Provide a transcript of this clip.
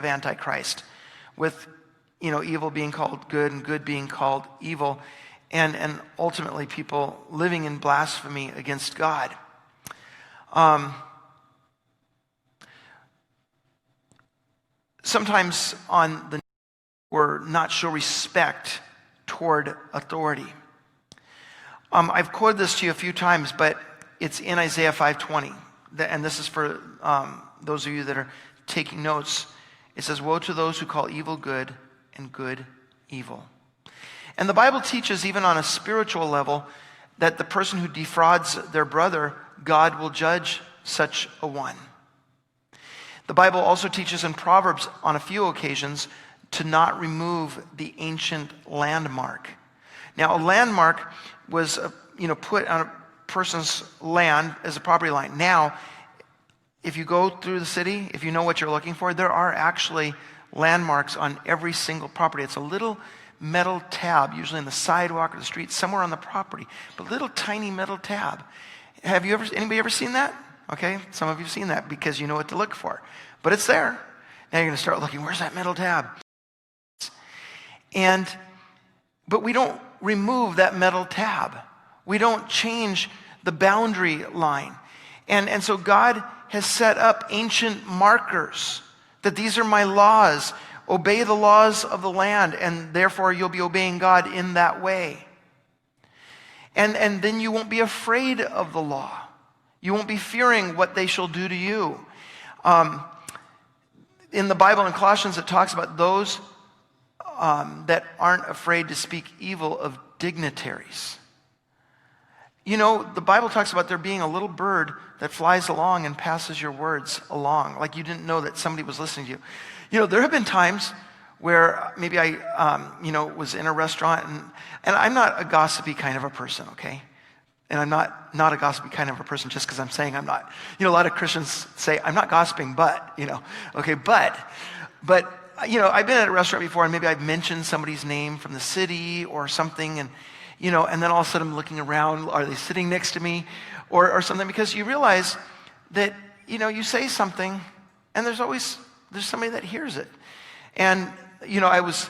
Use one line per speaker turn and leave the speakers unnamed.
of Antichrist, with evil being called good and good being called evil, and ultimately people living in blasphemy against God. Sometimes we're not show respect toward authority. I've quoted this to you a few times, but it's in Isaiah 5:20, and this is for those of you that are taking notes. It says, "Woe to those who call evil good and good evil." And the Bible teaches, even on a spiritual level, that the person who defrauds their brother, God will judge such a one. The Bible also teaches in Proverbs on a few occasions to not remove the ancient landmark. Now, a landmark was put on a person's land as a property line. Now, if you go through the city, if you know what you're looking for, there are actually landmarks on every single property. It's a little metal tab, usually in the sidewalk or the street, somewhere on the property, but little tiny metal tab. Anybody ever seen that? Okay, some of you have seen that because you know what to look for. But it's there. Now you're going to start looking, where's that metal tab? But we don't remove that metal tab. We don't change the boundary line. And so God has set up ancient markers that these are my laws. Obey the laws of the land, and therefore you'll be obeying God in that way. And then you won't be afraid of the law. You won't be fearing what they shall do to you. In the Bible, in Colossians, it talks about those that aren't afraid to speak evil of dignitaries. The Bible talks about there being a little bird that flies along and passes your words along, like you didn't know that somebody was listening to you. There have been times where maybe I, was in a restaurant, and I'm not a gossipy kind of a person, okay? And I'm not a gossipy kind of a person just because I'm saying I'm not. A lot of Christians say, I'm not gossiping, but, okay, but, I've been at a restaurant before, and maybe I've mentioned somebody's name from the city or something, and then all of a sudden I'm looking around, are they sitting next to me or something? Because you realize that, you say something, and there's somebody that hears it. And, I was